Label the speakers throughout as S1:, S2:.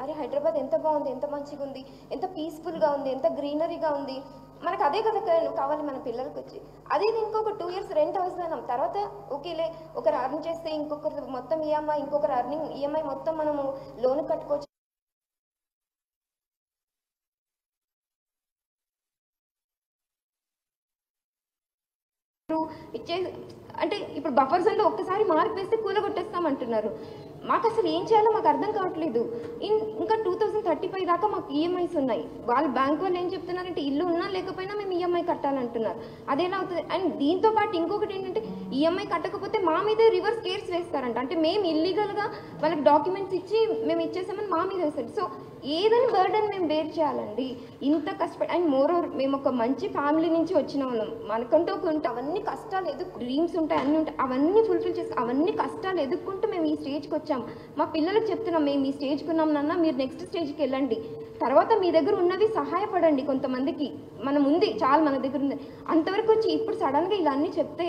S1: అరే హైదరాబాద్ ఎంత బాగుంది, ఎంత మంచిగా ఉంది, ఎంత పీస్ఫుల్గా ఉంది, ఎంత గ్రీనరీగా ఉంది, మనకు అదే కదా కావాలి మన పిల్లలకి వచ్చి. అదే ఇంకొక 2 years రెంట్ అవసరం, తర్వాత ఓకేలే ఒకరు అర్న్ చేస్తే ఇంకొకరు మొత్తం ఈఎంఐ, ఇంకొకరు అర్నింగ్ ఈఎంఐ మొత్తం మనము లోన్ కట్టుకోవచ్చు. ఇచ్చే అంటే ఇప్పుడు బఫర్ జోన్లో ఒక్కసారి మార్పు వేస్తే కూలగొట్టేస్తామంటున్నారు. మాకు అసలు ఏం చేయాలో మాకు అర్థం కావట్లేదు. ఇంకా 2035 దాకా మాకు ఈఎంఐస్ ఉన్నాయి. వాళ్ళు బ్యాంక్ వాళ్ళు ఏం చెప్తున్నారంటే ఇల్లు ఉన్నా లేకపోయినా మేము ఈఎంఐ కట్టాలంటున్నారు. అదేలా అవుతుంది? అండ్ దీంతో పాటు ఇంకొకటి ఏంటంటే ఈఎంఐ కట్టకపోతే మా మీద రివర్స్ కేర్స్ వేస్తారంట. అంటే మేము ఇల్లీగల్గా వాళ్ళకి డాక్యుమెంట్స్ ఇచ్చి మేము ఇచ్చేసామని మా మీద వేస్తారు. సో ఏదని బర్డన్ మేము బేర్ చేయాలండి ఇంత కష్టపడి. అండ్ మోర్ ఓవర్ మేము ఒక మంచి ఫ్యామిలీ నుంచి వచ్చిన వాళ్ళం. మనకంటూ ఒక అవన్నీ కష్టాలు డ్రీమ్స్ ఉంటాయి, అన్నీ ఉంటాయి, అవన్నీ ఫుల్ఫిల్ చేసి అవన్నీ కష్టాలు ఎదుర్కొంటూ మేము ఈ స్టేజ్కి వచ్చాం. మా పిల్లలకు చెప్తున్నాం, మేము ఈ స్టేజ్కి ఉన్నాం నాన్న, మీరు నెక్స్ట్ స్టేజ్కి వెళ్ళండి, తర్వాత మీ దగ్గర ఉన్నవి సహాయపడండి. కొంతమందికి మనం ఉంది చాలా, మన దగ్గర ఉంది అంతవరకు వచ్చి ఇప్పుడు సడన్గా ఇలా అన్నీ చెప్తే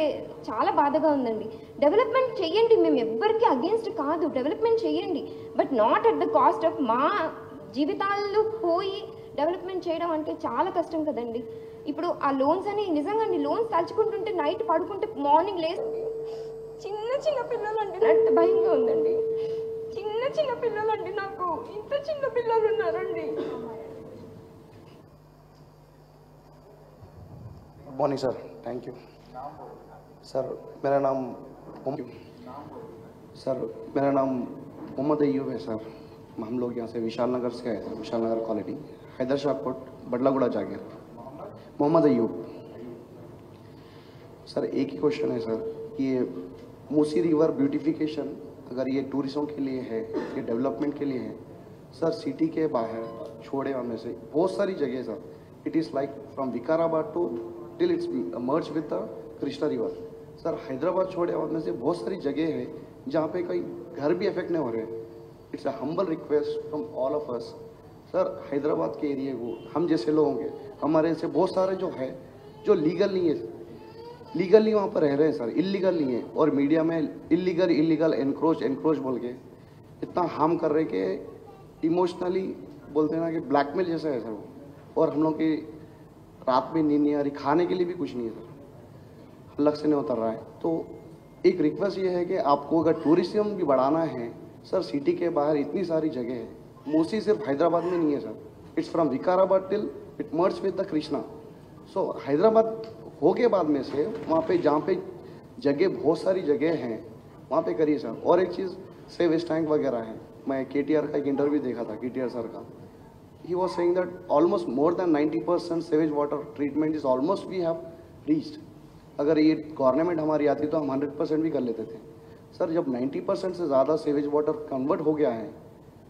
S1: చాలా బాధగా ఉందండి. డెవలప్మెంట్ చేయండి, మేము ఎవ్వరికి అగేన్స్ట్ కాదు, డెవలప్మెంట్ చేయండి, but not at the cost of మా జీవితాలు పోయి డెవలప్మెంట్ చేయడం అంటే చాలా కష్టం కదండి. ఇప్పుడు ఆ లోన్స్ అని నిజంగా లోన్స్ తలుచుకుంటుంటే నైట్ పడుకుంటే మార్నింగ్ లేసి చిన్న చిన్న పిల్లలండి, నాకు భయంగా ఉందండి. చిన్న చిన్న పిల్లలండి, నాకు ఇంత చిన్న పిల్లలు ఉన్నారండి.
S2: Good morning sir, thank you sir. मेरा नाम मोहम्मद अयूब है सर. हम लोग यहाँ से विशाल नगर से आए थे, विशाल नगर कॉलोनी, हैदर शाह कोट, बडलागुड़ा जागीर. मोहम्मद अयूब सर. एक ही क्वेश्चन है सर, ये मूसी रिवर ब्यूटिफिकेशन अगर ये टूरिज्म के लिए है, ये डेवलपमेंट के लिए है सर, सिटी के बाहर छोड़े में से बहुत सारी जगह sir, it is like from Vikarabad to till it's merge with the Krishna river sir. Hyderabad छोड़े में से बहुत सारी जगह है जहाँ पे कई घर भी अफेक्ट नहीं हो रहे. It's a humble request from all of us sir. Hyderabad के एरिया को हम जैसे लोग होंगे, हमारे से बहुत सारे जो है जो लीगल नहीं है, लीगली वहाँ पर रह रहे हैं सर, इलीगल नहीं है. और मीडिया में इलीगल एनक्रोच बोल के इतना हार्म कर रहे कि इमोशनली बोलते हैं ना कि ब्लैकमेल जैसा है सर वो. और हम लोग की रात में नींद नहीं आ रही, खाने के लिए भी कुछ नहीं है सर, हलक से नहीं उतर रहा है. तो एक रिक्वेस्ट ये है कि आपको अगर टूरिज्म भी बढ़ाना है सर, सिटी के बाहर इतनी सारी जगह है. मूसी सिर्फ हैदराबाद में नहीं है sir, it's from Vikarabad till it merge with the Krishna. So Hyderabad हो के बाद में से वहाँ पे जहाँ पे जगह बहुत सारी जगह हैं वहाँ पे करिए सर. और एक चीज़ सेवेज टैंक वगैरह है. मैं KTR का एक इंटरव्यू देखा था, KTR सर का. He was saying that almost more than 90% sewage water treatment is almost we have reached. अगर ये गवर्नमेंट हमारी आती तो हम 100% भी कर लेते थे सर. जब 90% से ज़्यादा सेवेज वाटर कन्वर्ट हो गया है,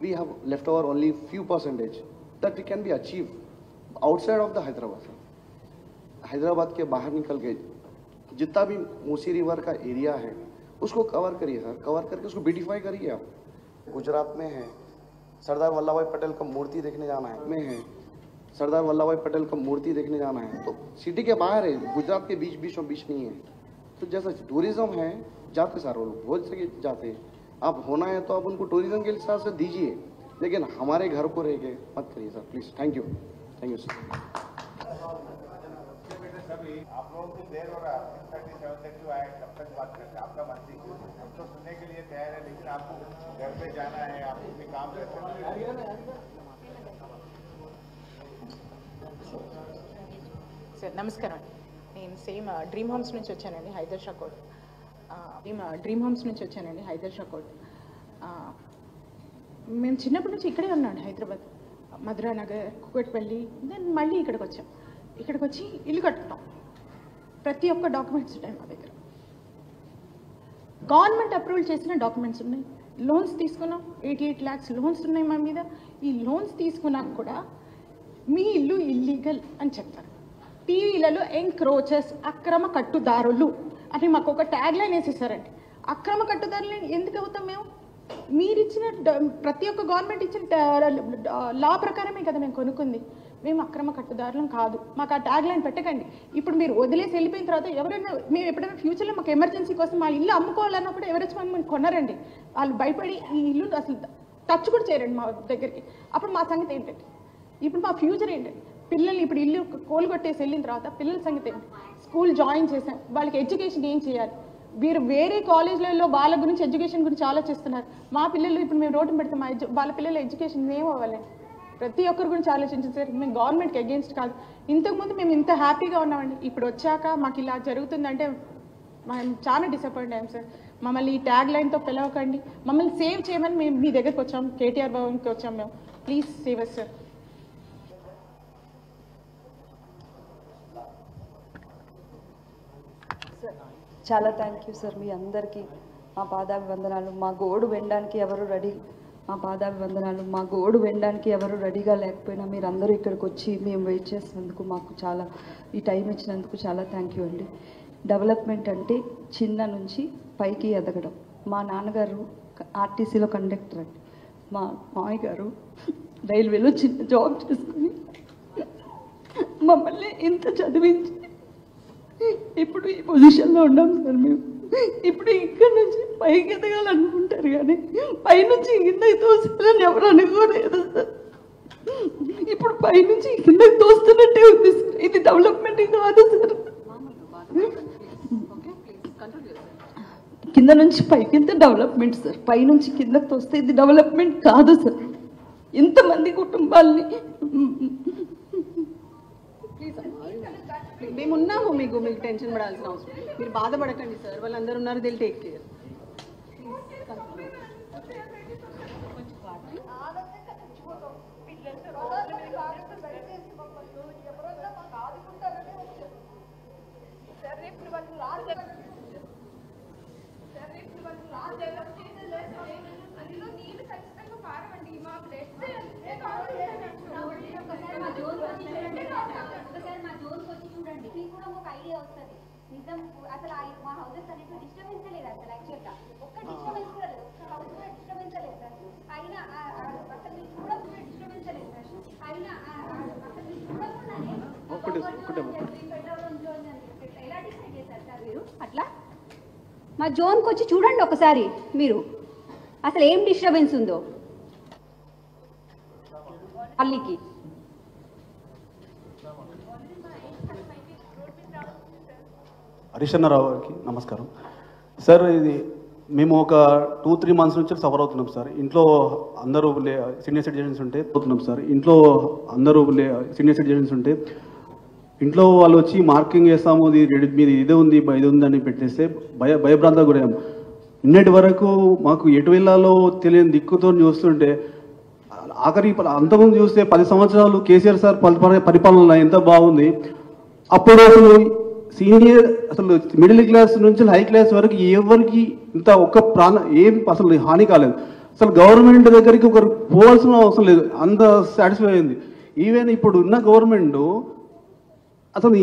S2: we have left over only few percentage that we can be achieve outside of the Hyderabad sir. Hyderabad के बाहर निकल के जितना भी मूसी रिवर का एरिया है उसको कवर करिए सर. कवर करके उसको ब्यूटिफाई करिए. आप गुजरात में है, सरदार वल्लभ भाई पटेल का मूर्ति देखने जाना है, में है सरदार वल्लभ भाई पटेल का मूर्ति देखने जाना है तो सिटी के बाहर है, गुजरात के बीचों बीच नहीं है. तो जैसा टूरिज्म है जाते सर वो लोग बहुत जगह जाते हैं. आप होना है तो आप उनको टूरिज्म के हिसाब से दीजिए, लेकिन हमारे घर को रह के मत करिए sir please. Thank you sir.
S3: आप लोगों को देर हो रहा है, 6:37 तक जो आए कब तक बात करते हैं, आपका मर्जी. हम तो सुनने के लिए तैयार है, लेकिन आपको घर पे जाना है, आपको भी काम रहते हैं.
S4: సార్ నమస్కారం. నేను సేమ్ డ్రీమ్ హోమ్స్ నుంచి వచ్చానండి, Hydershakote. Dream homes నుంచి వచ్చానండి, హైదర్ షా కోట్. మేము చిన్నప్పటి నుంచి ఇక్కడే ఉన్నాను, హైదరాబాద్, మధురా నగర్, కుకట్పల్లి. దెన్ మళ్ళీ ఇక్కడికి వచ్చాం. ఇక్కడికి వచ్చి ఇల్లు కట్టుకున్నాం. ప్రతి ఒక్క డాక్యుమెంట్స్ ఉన్నాయి మా దగ్గర, గవర్నమెంట్ అప్రూవల్ చేసిన డాక్యుమెంట్స్ ఉన్నాయి. లోన్స్ తీసుకున్నాం, 88 lakhs లోన్స్ ఉన్నాయి మా మీద. ఈ లోన్స్ తీసుకున్నాక కూడా మీ ఇల్లు ఇల్లీగల్ అని చెప్తారు. టీవీలలో ఎంక్రోచర్స్, అక్రమ కట్టుదారులు అని మాకు ఒక ట్యాగ్ లైన్ వేసేసారండి. అక్రమ కట్టుదారులు ఎందుకు అవుతాం మేము? మీరు ఇచ్చిన ప్రతి ఒక్క గవర్నమెంట్ ఇచ్చిన లా ప్రకారమే కదా మేము కొనుక్కుంది. మేము అక్రమ కట్టుదారులం కాదు, మాకు ఆ ట్యాగ్ లైన్ పెట్టకండి. ఇప్పుడు మీరు వదిలేసి వెళ్ళిపోయిన తర్వాత ఎవరైనా మేము ఎప్పుడైనా ఫ్యూచర్లో మాకు ఎమర్జెన్సీ కోసం మా ఇల్లు అమ్ముకోవాలన్నప్పుడు ఎవరు వచ్చి మనం కొనరండి. వాళ్ళు భయపడి ఈ ఇల్లు అసలు టచ్ కూడా చేయరండి మా దగ్గరికి. అప్పుడు మా సంగతి ఏంటంటే, ఇప్పుడు మా ఫ్యూచర్ ఏంటంటే, పిల్లల్ని ఇప్పుడు ఇల్లు కోలుగొట్టేసి వెళ్ళిన తర్వాత పిల్లల సంగతి ఏంటి? స్కూల్ జాయిన్ చేసాం, వాళ్ళకి ఎడ్యుకేషన్ ఏం చేయాలి? వీరు వేరే కాలేజ్లలో వాళ్ళ గురించి ఎడ్యుకేషన్ గురించి ఆలోచిస్తున్నారు. మా పిల్లలు ఇప్పుడు మేము రోడ్డు పెడితే వాళ్ళ పిల్లల ఎడ్యుకేషన్ ఏం అవ్వాలి? ప్రతి ఒక్కరి గురించి ఆలోచించారు సార్. మేము గవర్నమెంట్కి అగేన్స్ట్ కాదు. ఇంతకుముందు మేము ఇంత హ్యాపీగా ఉన్నామండి, ఇప్పుడు వచ్చాక మాకు ఇలా జరుగుతుందంటే మేము చాలా డిసప్పాయింట్ అయ్యాం సార్. మమ్మల్ని ఈ ట్యాగ్ లైన్తో పిలవకండి, మమ్మల్ని సేవ్ చేయమని మేము మీ దగ్గరికి వచ్చాం, కేటీఆర్ భవన్కి వచ్చాం మేము. Please save us sir.
S5: చాలా థ్యాంక్ యూ సార్. మీ అందరికీ మా పాదాభివందనాలు. మా గోడు వినడానికి ఎవరు రెడీ, మా పాదాభివందనాలు. మా గోడు వినడానికి ఎవరు రెడీగా లేకపోయినా మీరందరూ ఇక్కడికి వచ్చి మేము వెయిట్ చేసినందుకు, మాకు చాలా ఈ టైం ఇచ్చినందుకు చాలా థ్యాంక్ యూ అండి. డెవలప్మెంట్ అంటే చిన్న నుంచి పైకి ఎదగడం. మా నాన్నగారు ఆర్టీసీలో కండక్టర్ అండి, మా మామయ్య గారు రైల్వేలో చిన్న జాబ్ చేసుకుని మమ్మల్ని ఇంత చదివించి ఇప్పుడు ఈ పొజిషన్లో ఉన్నాం సార్. మేము ఇప్పుడు ఇక్కడ నుంచి పైకి ఎదగాలనుకుంటారు కానీ పైనుంచి కిందకి తోస్తారని ఎవరు అనుకోలేదు సార్. ఇప్పుడు పైనుంచి కిందకి తోస్తున్నట్టే ఉంది సార్. ఇది డెవలప్మెంట్ కాదు సార్. కింద నుంచి పైకింత డెవలప్మెంట్ సార్, పైనుంచి కిందకి తోస్తే ఇది డెవలప్మెంట్ కాదు సార్. ఇంతమంది కుటుంబాల్ని
S6: మేము ఉన్నాము, మీకు టెన్షన్ పడాల్సిన అవసరం, మీరు బాధపడకండి సార్. వాళ్ళందరూ ఉన్నారు, దిల్ టేక్ కేర్.
S7: నిజం అసలు మా హౌసెస్ అనేది డిస్టర్బెన్స్ లేదు అసలు. యాక్చువల్గా ఒక్క డిస్టర్బెన్స్ కూడా లేదు, ఒక్క హౌస్ కూడా డిస్టర్బెన్స్ లేదు సార్. అయినా అసలు మీరు చూడకుండా డిస్టర్బెన్స్ లేదు సార్. అయినా అసలు మీరు చూడకుండానే ఎలా డిసైడ్ చేశారు సార్ మీరు అట్లా? మా జోన్కి వచ్చి చూడండి ఒకసారి మీరు, అసలు ఏం డిస్టర్బెన్స్ ఉందో అల్లికి.
S8: హరిశన్నరావు గారికి నమస్కారం సార్. ఇది మేము ఒక 2-3 మంత్స్ నుంచి సఫర్ అవుతున్నాం సార్. ఇంట్లో అందరూ సీనియర్ సిటిజన్స్ ఉంటే పోతున్నాం సార్. ఇంట్లో అందరూ సీనియర్ సిటిజన్స్ ఉంటే ఇంట్లో వాళ్ళు వచ్చి మార్కింగ్ చేస్తాము, మీది ఇదే ఉంది ఇది ఉందని పెట్టేస్తే భయభ్రాంతాలకు గురయ్యాం. నిన్నటి వరకు మాకు ఎటు వెళ్ళాలో తెలియని దిక్కుతో చూస్తుంటే ఆఖరి అంతకుముందు చూస్తే 10 సంవత్సరాలు కేసీఆర్ సార్ పరిపాలన ఎంత బాగుంది. అప్పుడు సీనియర్ అసలు మిడిల్ క్లాస్ నుంచి హై క్లాస్ వరకు ఎవరికి ఇంత ఒక్క ఏం అసలు హాని కాలేదు. అసలు గవర్నమెంట్ దగ్గరికి ఒకరు పోవాల్సిన అవసరం లేదు, అంత సాటిస్ఫై అయింది. ఈవెన్ ఇప్పుడు ఉన్న గవర్నమెంట్ అసలు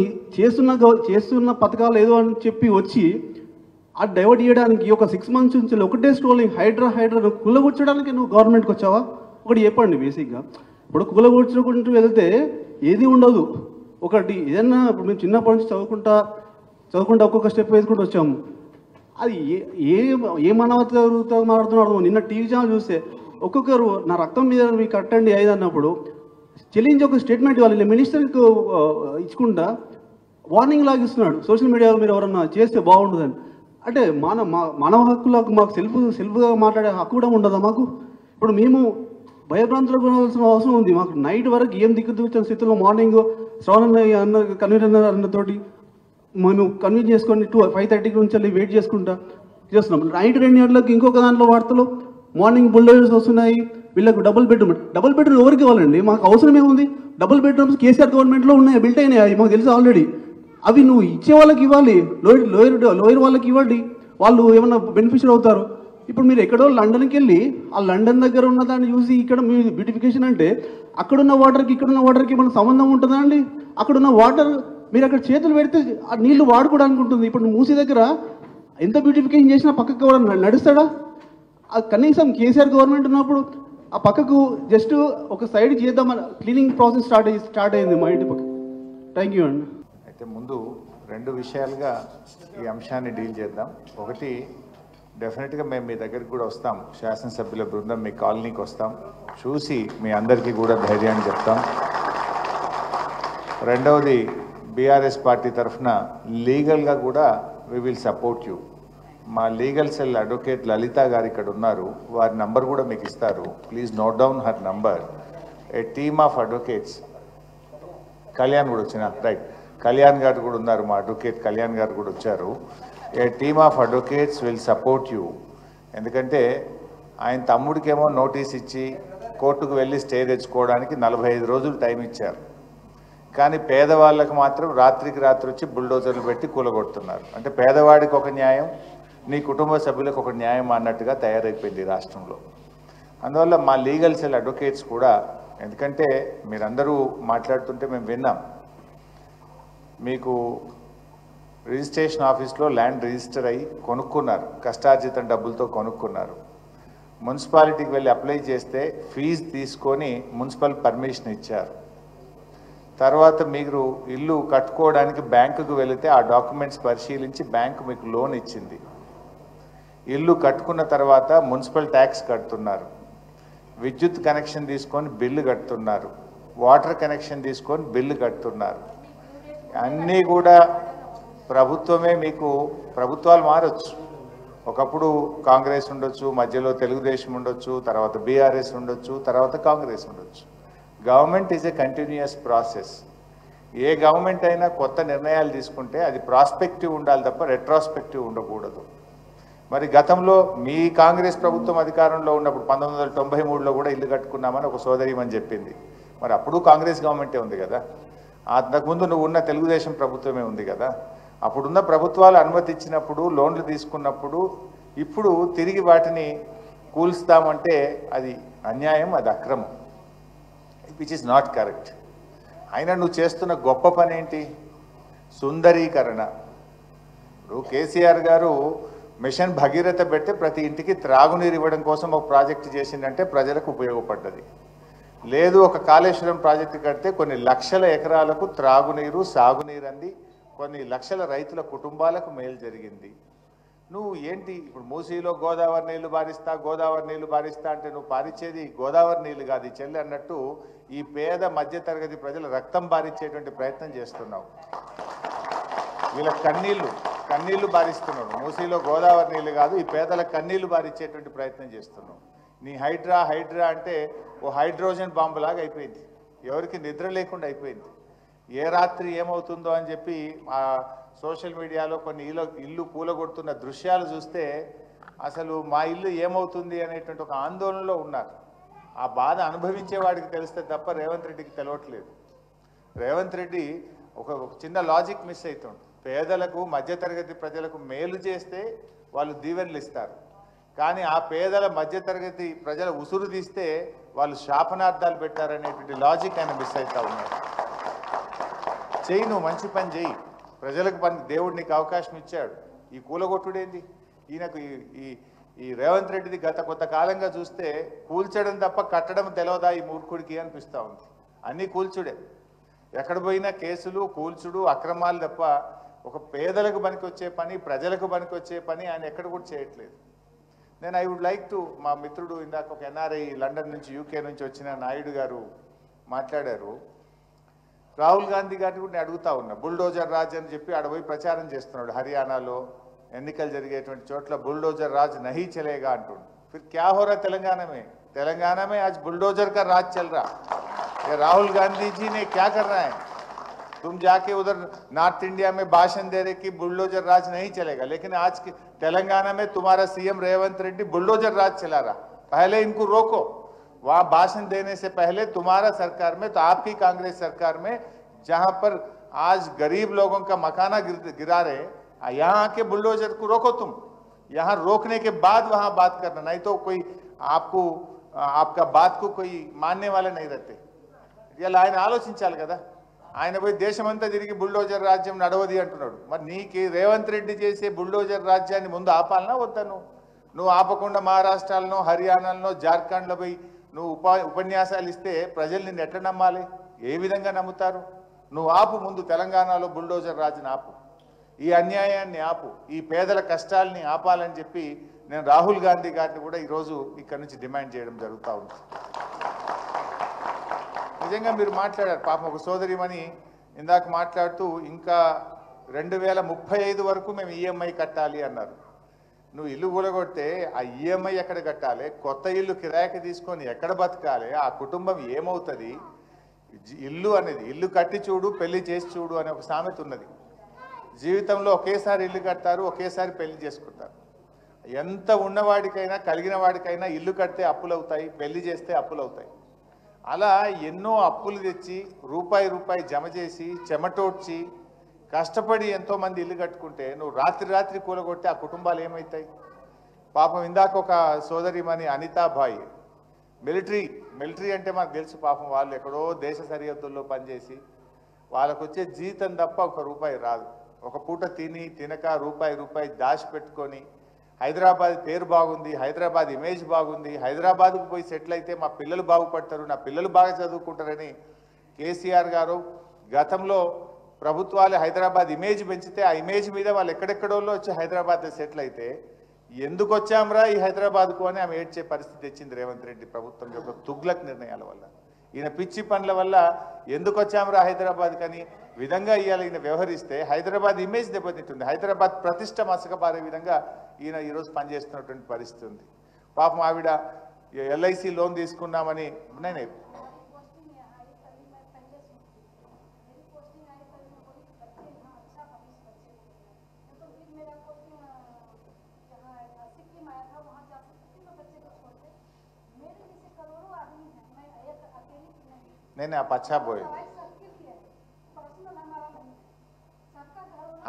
S8: చేస్తున్న పథకాలు ఏదో అని చెప్పి వచ్చి అది డైవర్ట్ చేయడానికి ఒక 6 మంత్స్ నుంచి ఒకటే స్ట్రోలింగ్ హైడ్రా కూలగొచ్చడానికి నువ్వు గవర్నమెంట్కి వచ్చావా? ఒకటి చెప్పండి. బేసిక్గా ఇప్పుడు కూలగొచ్చుకుంటూ వెళ్తే ఏది ఉండదు. ఒకటి ఏదన్నా ఇప్పుడు మేము చిన్నప్పటి నుంచి చదువుకుంటా ఒక్కొక్క స్టెప్ వేసుకుంటూ వచ్చాము. అది ఏ మానవతతో మాట్లాడుతున్నాడు. నిన్న టీవీ ఛానల్ చూస్తే ఒక్కొక్కరు నా రక్తం మీద మీకు కట్టండి 5 అన్నప్పుడు చెల్లించి ఒక స్టేట్మెంట్ ఇవ్వాలి. మినిస్టర్కి ఇచ్చుకుంటా వార్నింగ్ లాగా ఇస్తున్నాడు సోషల్ మీడియాలో, మీరు ఎవరన్నా చేస్తే బాగుంటుందని. అంటే మానవ హక్కులకు మాకు సెల్ఫ్గా మాట్లాడే హక్కు కూడా ఉండదా మాకు? ఇప్పుడు మేము భయభ్రాంతులకు కొనాల్సిన అవసరం ఉంది. మాకు నైట్ వరకు ఏం దిక్కుదూచిన స్థితిలో మార్నింగ్ శ్రవణ అన్న కన్వీనర్ అన్నతోటి మేము కన్వీన్ చేసుకొని 5:30 నుంచి వెళ్ళి వెయిట్ చేస్తున్నాం. నైట్ 2 గంటలకు ఇంకొక దాంట్లో వార్తలు మార్నింగ్ బుల్డోజర్స్ వస్తున్నాయి, వీళ్ళకు డబుల్ బెడ్రూమ్ ఎవరికి ఇవ్వాలండి? మాకు అవసరం ఏముంది? డబుల్ బెడ్రూమ్స్ కేసీఆర్ గవర్నమెంట్లో ఉన్నాయి, బిల్ట్ అయినాయి, మాకు తెలుసు ఆల్రెడీ. అవి నువ్వు ఇచ్చే వాళ్ళకి ఇవ్వాలి, లోయర్ వాళ్ళకి ఇవ్వండి, వాళ్ళు ఏమన్నా బెనిఫిషియర్ అవుతారు. ఇప్పుడు మీరు ఎక్కడో లండన్కి వెళ్ళి ఆ లండన్ దగ్గర ఉన్న దాన్ని చూసి ఇక్కడ మీ బ్యూటిఫికేషన్ అంటే అక్కడున్న వాటర్కి ఇక్కడున్న వాటర్కి మన సంబంధం ఉంటుందా అండి? అక్కడున్న వాటర్ మీరు అక్కడ చేతులు పెడితే ఆ నీళ్లు వాడుకోవడానికి ఉంటుంది. ఇప్పుడు మూసీ దగ్గర ఎంత బ్యూటిఫికేషన్ చేసినా పక్కకు ఎవరైనా నడుస్తాడా? కనీసం కేసీఆర్ గవర్నమెంట్ ఉన్నప్పుడు ఆ పక్కకు జస్ట్ ఒక సైడ్ చేద్దామని క్లీనింగ్ ప్రాసెస్ స్టార్ట్ అయింది మా ఇంటి పక్క. థ్యాంక్ యూ అండి.
S3: అయితే ముందు 2 విషయాలుగా ఈ అంశాన్ని డీల్ చేద్దాం. ఒకటి డెఫినెట్గా మేము మీ దగ్గరికి కూడా వస్తాం, శాసనసభ్యుల బృందం మీ కాలనీకి వస్తాం, చూసి మీ అందరికీ కూడా ధైర్యాన్ని చెప్తాం. రెండవది, బీఆర్ఎస్ పార్టీ తరఫున లీగల్గా కూడా వి విల్ సపోర్ట్ యూ. మా లీగల్ సెల్ అడ్వకేట్ లలిత గారు ఇక్కడ ఉన్నారు, వారి నంబర్ కూడా మీకు ఇస్తారు. Please note down her number. A team of advocates, Kalyan కూడా వచ్చిన రైట్, కళ్యాణ్ గారు కూడా ఉన్నారు, మా అడ్వకేట్ కళ్యాణ్ గారు కూడా వచ్చారు. A team of advocates will support you. ఎందుకంటే ఆయన తమ్ముడికేమో నోటీస్ ఇచ్చి కోర్టుకు వెళ్ళి స్టే తెచ్చుకోవడానికి 45 రోజులు టైం ఇచ్చారు. కానీ పేదవాళ్ళకు మాత్రం రాత్రికి రాత్రి వచ్చి బుల్డోజర్లు పెట్టి కూలగొడుతున్నారు. అంటే పేదవాడికి ఒక న్యాయం, నీ కుటుంబ సభ్యులకు ఒక న్యాయం అన్నట్టుగా తయారైపోయింది ఈ రాష్ట్రంలో. అందువల్ల మా లీగల్ సెల్ అడ్వకేట్స్ కూడా, ఎందుకంటే మీరందరూ మాట్లాడుతుంటే మేము విన్నాం, మీకు రిజిస్ట్రేషన్ ఆఫీస్లో ల్యాండ్ రిజిస్టర్ అయ్యి కొనుక్కున్నారు, కష్టార్జితం డబ్బులతో కొనుక్కున్నారు. మున్సిపాలిటీకి వెళ్ళి అప్లై చేస్తే ఫీజు తీసుకొని మున్సిపల్ పర్మిషన్ ఇచ్చారు. తర్వాత మీరు ఇల్లు కట్టుకోవడానికి బ్యాంకుకు వెళితే ఆ డాక్యుమెంట్స్ పరిశీలించి బ్యాంకు మీకు లోన్ ఇచ్చింది. ఇల్లు కట్టుకున్న తర్వాత మున్సిపల్ ట్యాక్స్ కడుతున్నారు, విద్యుత్ కనెక్షన్ తీసుకొని బిల్లు కడుతున్నారు, వాటర్ కనెక్షన్ తీసుకొని బిల్లు కడుతున్నారు. అన్నీ కూడా ప్రభుత్వమే. మీకు ప్రభుత్వాలు మారచ్చు, ఒకప్పుడు కాంగ్రెస్ ఉండొచ్చు, మధ్యలో తెలుగుదేశం ఉండొచ్చు, తర్వాత బీఆర్ఎస్ ఉండొచ్చు, తర్వాత కాంగ్రెస్ ఉండొచ్చు. Government is a continuous process. A government అయినా కొత్త నిర్ణయాలు తీసుకుంటే అది ప్రాస్పెక్టివ్ ఉండాలి తప్ప రెట్రాస్పెక్టివ్ ఉండకూడదు. మరి గతంలో మీ కాంగ్రెస్ ప్రభుత్వం అధికారంలో ఉన్నప్పుడు 1993లో కూడా ఇల్లు కట్టుకున్నామని ఒక సోదరిమని చెప్పింది. మరి అప్పుడు కాంగ్రెస్ గవర్నమెంటే ఉంది కదా, అంతకుముందు నువ్వు ఉన్న తెలుగుదేశం ప్రభుత్వమే ఉంది కదా. అప్పుడున్న ప్రభుత్వాలు అనుమతి ఇచ్చినప్పుడు, లోన్లు తీసుకున్నప్పుడు, ఇప్పుడు తిరిగి వాటిని కూల్స్తామంటే అది అన్యాయం, అది అక్రమం, విచ్ ఇస్ నాట్ కరెక్ట్. అయినా నువ్వు చేస్తున్న గొప్ప పని ఏంటి? సుందరీకరణ. ఇప్పుడు కేసీఆర్ గారు మిషన్ భగీరథ పెడితే ప్రతి ఇంటికి త్రాగునీరు ఇవ్వడం కోసం ఒక ప్రాజెక్టు చేసిందంటే ప్రజలకు ఉపయోగపడ్డది. లేదు, ఒక కాళేశ్వరం ప్రాజెక్టు కడితే కొన్ని లక్షల ఎకరాలకు త్రాగునీరు, సాగునీరు అంది కొన్ని లక్షల రైతుల కుటుంబాలకు మేలు జరిగింది. నువ్వు ఏంటి ఇప్పుడు మూసీలో గోదావరి నీళ్లు బారిస్తా అంటే నువ్వు పారిచ్చేది గోదావరి నీళ్లు కాదు చెల్లి అన్నట్టు ఈ పేద మధ్యతరగతి ప్రజల రక్తం బారిచ్చేటువంటి ప్రయత్నం చేస్తున్నావు. వీళ్ళ కన్నీళ్లు బారిస్తున్నాడు. మూసీలో గోదావరి నీళ్లు కాదు, ఈ పేదల కన్నీళ్లు బారిచ్చేటువంటి ప్రయత్నం చేస్తున్నావు. నీ హైడ్రా అంటే ఓ హైడ్రోజన్ బాంబు లాగా అయిపోయింది, ఎవరికి నిద్ర లేకుండా అయిపోయింది. ఏ రాత్రి ఏమవుతుందో అని చెప్పి ఆ సోషల్ మీడియాలో కొన్ని ఇల్లు కూలగొడుతున్న దృశ్యాలు చూస్తే అసలు మా ఇల్లు ఏమవుతుంది అనేటువంటి ఒక ఆందోళనలో ఉన్నారు. ఆ బాధ అనుభవించే వాడికి తెలిస్తే తప్ప రేవంత్ రెడ్డికి తెలియట్లేదు. రేవంత్ రెడ్డి ఒక చిన్న లాజిక్ మిస్ అవుతుంది. పేదలకు, మధ్యతరగతి ప్రజలకు మేలు చేస్తే వాళ్ళు దీవెనలు ఇస్తారు, కానీ ఆ పేదల మధ్యతరగతి ప్రజల ఉసురు తీస్తే వాళ్ళు శాపనార్థాలు పెట్టారనేటువంటి లాజిక్ ఆయన మిస్ అవుతా ఉన్నారు. చెయ్యి, నువ్వు మంచి పని చెయ్యి, ప్రజలకు పని, దేవుడు నీకు అవకాశం ఇచ్చాడు. ఈ కూలగొట్టుడేంది? ఈయనకు ఈ రేవంత్ రెడ్డిది గత కొంతకాలంగా చూస్తే కూల్చడం తప్ప కట్టడం తెలవదా ఈ మూర్ఖుడికి అనిపిస్తూ ఉంది. అన్నీ కూల్చుడే, ఎక్కడ పోయినా కేసులు, కూల్చుడు, అక్రమాలు తప్ప ఒక పేదలకు పనికొచ్చే పని, ప్రజలకు పనికొచ్చే పని ఆయన ఎక్కడ కూడా చేయట్లేదు. నేను ఐ వుడ్ లైక్ టు, మా మిత్రుడు ఇందాక ఒక ఎన్ఆర్ఐ లండన్ నుంచి, యూకే నుంచి వచ్చిన నాయుడు గారు మాట్లాడారు. రాహుల్ గాంధీ గారిని కూడా నేను అడుగుతా ఉన్నా, బుల్డోజర్ రాజ్ అని చెప్పి ఆడపోయి ప్రచారం చేస్తున్నాడు. హర్యానాలో ఎన్నికలు జరిగేటువంటి చోట్ల బుల్డోజర్ రాజ్ నహీ చలేగా అంటుండు. फिर क्या हो रहा तेलंगाना में आज बुलडोजर का राज चल रहा है. राहुल गांधी जी ने क्या कर रहा है? तुम जाके उधर नॉर्थ इंडिया में भाषण दे रहे कि बुलडोजर राज नहीं चलेगा, लेकिन आज तेलंगाना में तुम्हारा सीएम रेवंत रेड्डी बुलडोजर राज चला रहा. पहले इनको रोको. वहां भाषण देने से पहले तुम्हारा सरकार में, तो आपकी कांग्रेस सरकार में, जहां पर आज गरीब लोगों का मकाना गिरा रहे, यहाँ आके बुलडोजर को रोको तुम. यहाँ रोकने के बाद वहां बात करना, नहीं तो कोई आपको आपका बात को कोई मानने वाले नहीं रहते. ఇలా ఆయన ఆలోచించాలి కదా. ఆయన పోయి దేశమంతా తిరిగి బుల్డోజర్ రాజ్యం నడవది అంటున్నాడు. మరి నీకు రేవంత్ రెడ్డి చేసే బుల్డోజర్ రాజ్యాన్ని ముందు ఆపాలనా వద్దా? నువ్వు ఆపకుండా మహారాష్ట్రలో, హర్యానాలో, జార్ఖండ్లో పోయి నువ్వు ఉపన్యాసాలు ఇస్తే ప్రజలు నిన్ను ఎట్లా నమ్మాలి? ఏ విధంగా నమ్ముతారు? నువ్వు ఆపు ముందు, తెలంగాణలో బుల్డోజర్ రాజ్ని ఆపు. ఈ అన్యాయాన్ని ఆపు, ఈ పేదల కష్టాలని ఆపాలని చెప్పి నేను రాహుల్ గాంధీ గారిని కూడా ఈరోజు ఇక్కడ నుంచి డిమాండ్ చేయడం జరుగుతూ ఉంది. నిజంగా మీరు మాట్లాడారు పాపం ఒక సోదరిమని ఇందాక మాట్లాడుతూ ఇంకా 2035 వరకు మేము ఈఎంఐ కట్టాలి అన్నారు. నువ్వు ఇల్లు కూలగొడితే ఆ ఈఎంఐ ఎక్కడ కట్టాలి, కొత్త ఇల్లు కిరాయికి తీసుకొని ఎక్కడ బతకాలి, ఆ కుటుంబం ఏమవుతుంది? ఇల్లు అనేది ఇల్లు కట్టి చూడు పెళ్లి చేసి చూడు అనే ఒక సామెత ఉన్నది. జీవితంలో ఒకేసారి ఇల్లు కడతారు, ఒకేసారి పెళ్లి చేసుకుంటారు. ఎంత ఉన్నవాడికైనా కలిగిన వాడికైనా ఇల్లు కడితే అప్పులు అవుతాయి, పెళ్లి చేస్తే అప్పులు అవుతాయి. అలా ఎన్నో అప్పులు తెచ్చి రూపాయి రూపాయి జమ చేసి చెమటోడ్చి కష్టపడి ఎంతోమంది ఇల్లు కట్టుకుంటే నువ్వు రాత్రి రాత్రి కూలగొట్టి ఆ కుటుంబాలు ఏమవుతాయి? పాపం ఇందాక ఒక సోదరిమణి అనితాబాయి మిలిటరీ అంటే మనకు తెలుసు, పాపం వాళ్ళు ఎక్కడో దేశ సరిహద్దుల్లో పనిచేసి వాళ్ళకు వచ్చే జీతం తప్ప ₹1 రాదు. ఒక పూట తినక రూపాయి దాచిపెట్టుకొని హైదరాబాద్ పేరు బాగుంది, హైదరాబాద్ ఇమేజ్ బాగుంది, హైదరాబాద్కు పోయి సెటిల్ అయితే మా పిల్లలు బాగుపడతారు, నా పిల్లలు బాగా చదువుకుంటారని కేసీఆర్ గారు గతంలో ప్రభుత్వాలు హైదరాబాద్ ఇమేజ్ పెంచితే ఆ ఇమేజ్ మీద వాళ్ళు ఎక్కడెక్కడోళ్ళు వచ్చి హైదరాబాద్లో సెటిల్ అయితే ఎందుకు వచ్చాంరా ఈ హైదరాబాద్కు అని ఆమె ఏడ్చే పరిస్థితి తెచ్చింది రేవంత్ రెడ్డి ప్రభుత్వం యొక్క తుగ్లక్ నిర్ణయాల వల్ల. ఈయన పిచ్చి పనుల వల్ల ఎందుకు వచ్చాంరా హైదరాబాద్ కని విధంగా ఇవాళ ఈయన వ్యవహరిస్తే హైదరాబాద్ ఇమేజ్ దెబ్బతింటుంది, హైదరాబాద్ ప్రతిష్ట మసకబారే విధంగా ఈయన ఈరోజు పనిచేస్తున్నటువంటి పరిస్థితి ఉంది. పాపం ఆవిడ ఎల్ఐసి లోన్ తీసుకున్నామని నేనే नहीं आप अच्छा बोले,